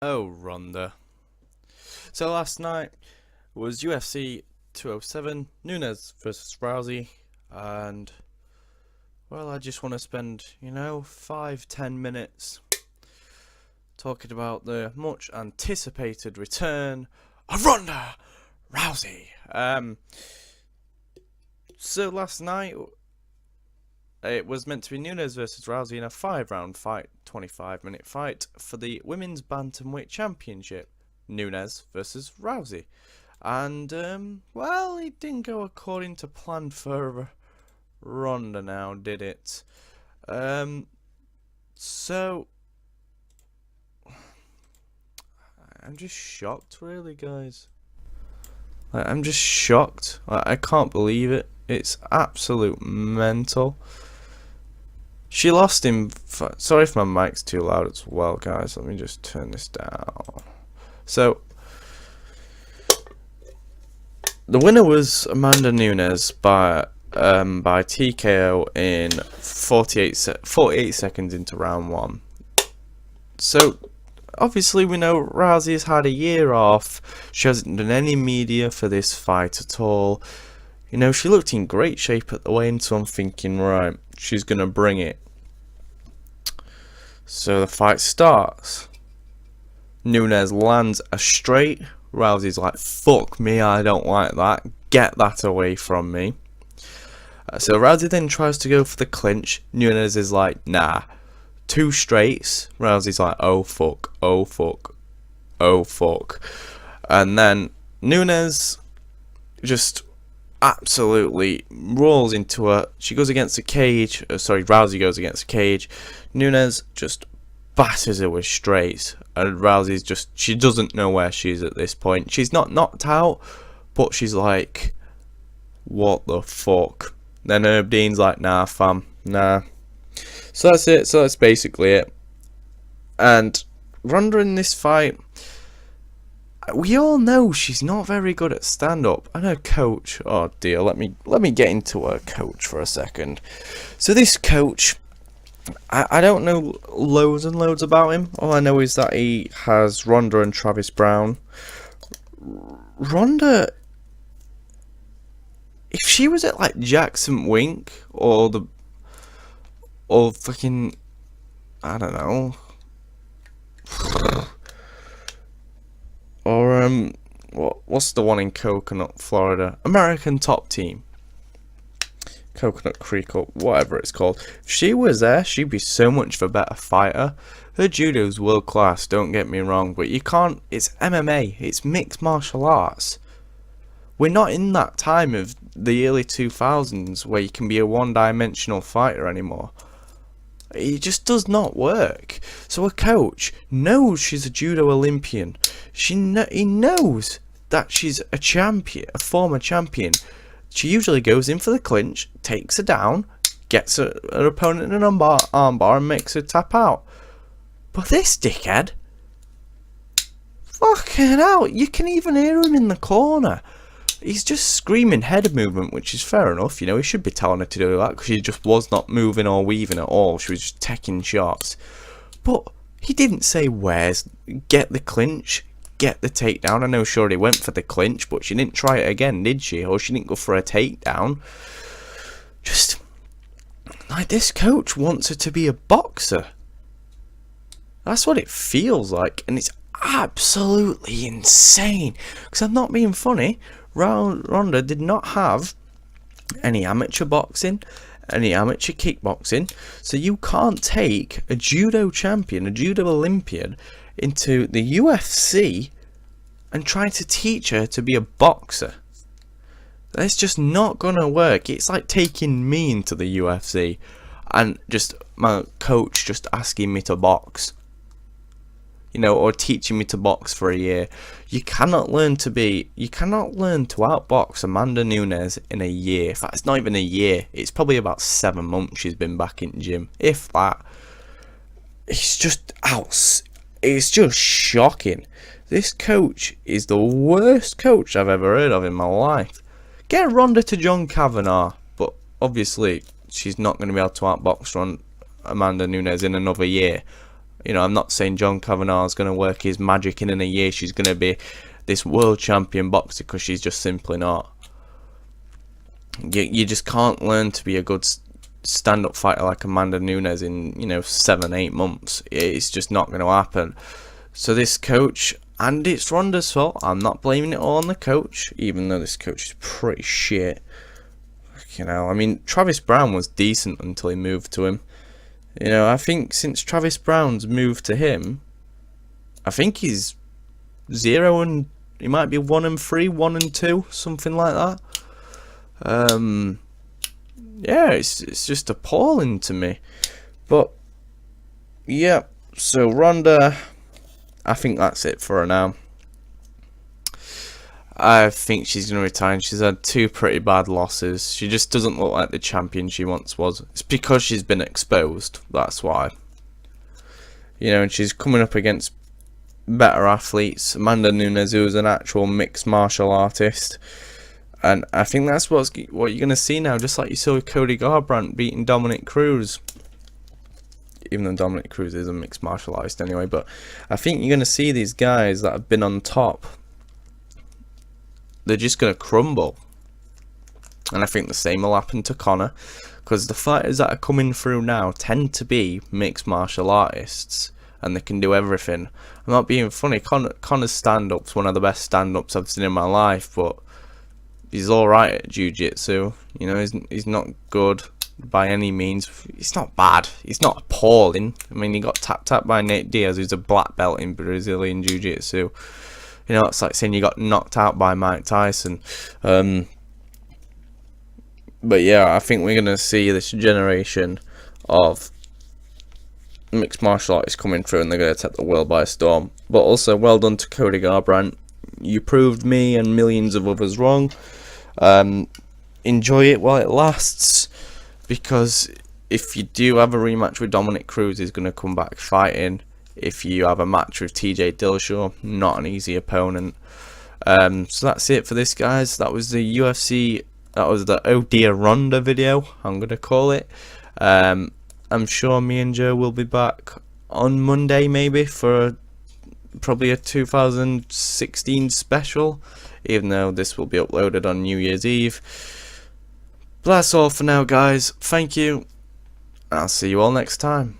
Oh, Ronda. So last night was UFC 207, Nunes versus Rousey, and well, I just want to spend, 5-10 minutes talking about the much anticipated return of Ronda Rousey. So last night it was meant to be Nunes versus Rousey in a 5-round fight, 25-minute fight for the Women's Bantamweight Championship. Nunes versus Rousey. And, well, it didn't go according to plan for Ronda now, did it? So I'm just shocked, really, guys. I'm just shocked. I can't believe it. It's absolute mental. She lost him. Sorry if my mic's too loud as well, guys. Let me just turn this down. So, the winner was Amanda Nunes by TKO in 48 seconds into round 1. So, obviously we know Rousey has had a year off. She hasn't done any media for this fight at all. She looked in great shape at the weigh-in, so I'm thinking, right, she's going to bring it. So the fight starts. Nunes lands a straight. Rousey's like, fuck me, I don't like that. Get that away from me. So Rousey then tries to go for the clinch. Nunes is like, nah. 2 straights. Rousey's like, oh fuck, oh fuck, oh fuck. And then Nunes just absolutely rolls into her. She goes against the cage. Rousey goes against the cage. Nunes just batters her with straights, and Rousey's she doesn't know where she is at this point. She's not knocked out, but she's like, what the fuck? Then Herb Dean's like, nah fam, nah. So that's it. So that's basically it. And Ronda in this fight, we all know she's not very good at stand-up. And her coach, oh dear, let me get into her coach for a second. So this coach, I don't know loads and loads about him. All I know is that he has Ronda and Travis Brown. Ronda, if she was at like Jackson Wink or fucking, I don't know, or what's the one in Coconut, Florida? American Top Team. Coconut Creek or whatever it's called. If she was there, she'd be so much of a better fighter. Her judo's world class, don't get me wrong, but you can't. It's MMA, it's mixed martial arts. We're not in that time of the early 2000s where you can be a one-dimensional fighter anymore. It just does not work. So a coach knows she's a judo Olympian. He knows that she's a champion, a former champion. She usually goes in for the clinch, takes her down, gets her opponent in an armbar and makes her tap out. But this dickhead, fucking hell, you can even hear him in the corner. He's just screaming head movement, which is fair enough. He should be telling her to do that because she just was not moving or weaving at all. She was just taking shots. But he didn't say get the clinch, get the takedown. I know she already went for the clinch, but she didn't try it again, did she? Or she didn't go for a takedown. Just like, this coach wants her to be a boxer. That's what it feels like, and it's absolutely insane. Because I'm not being funny. Ronda did not have any amateur boxing, any amateur kickboxing, so you can't take a judo champion, a judo Olympian, into the UFC and try to teach her to be a boxer. That's just not gonna work. It's like taking me into the UFC and just my coach just asking me to box, or teaching me to box for a year. You cannot learn to outbox Amanda Nunes in a year. In fact, it's not even a year. It's probably about 7 months she's been back in gym, if that. It's just it's just shocking. This coach is the worst coach I've ever heard of in my life. Get Ronda to John Kavanagh, but obviously she's not going to be able to outbox Amanda Nunes in another year. You know, I'm not saying John Kavanagh is going to work his magic in a year. She's going to be this world champion boxer, because she's just simply not. You just can't learn to be a good stand-up fighter like Amanda Nunes in, you know, 7-8 months. It's just not going to happen. So this coach, and it's Ronda's fault. I'm not blaming it all on the coach, even though this coach is pretty shit. You know, I mean, Travis Brown was decent until he moved to him. You know, I think since Travis Brown's moved to him, I think he's 0 and he might be 1-3, 1-2, something like that. Yeah, it's just appalling to me. But yeah, so Ronda, I think that's it for her now. I think she's going to retire. She's had 2 pretty bad losses. She just doesn't look like the champion she once was. It's because she's been exposed, that's why. You know, and she's coming up against better athletes. Amanda Nunes, who's an actual mixed martial artist. And I think that's what you're going to see now, just like you saw with Cody Garbrandt beating Dominic Cruz. Even though Dominic Cruz is a mixed martial artist anyway. But I think you're going to see these guys that have been on top, they're just going to crumble. And I think the same will happen to Conor, because the fighters that are coming through now tend to be mixed martial artists, and they can do everything. I'm not being funny. Conor's stand-up's one of the best stand-ups I've seen in my life, but he's alright at jiu-jitsu. You know, he's not good by any means. He's not bad. He's not appalling. I mean, he got tapped by Nate Diaz, who's a black belt in Brazilian jiu-jitsu. You know, it's like saying you got knocked out by Mike Tyson. But yeah, I think we're going to see this generation of mixed martial artists coming through, and they're going to take the world by storm. But also, well done to Cody Garbrandt. You proved me and millions of others wrong. Enjoy it while it lasts, because if you do have a rematch with Dominic Cruz, he's going to come back fighting. If you have a match with TJ Dillashaw, not an easy opponent. So that's it for this, guys. That was the UFC. That was the Oh Dear Ronda video, I'm going to call it. I'm sure me and Joe will be back on Monday, maybe, for probably a 2016 special, even though this will be uploaded on New Year's Eve. But that's all for now, guys. Thank you. I'll see you all next time.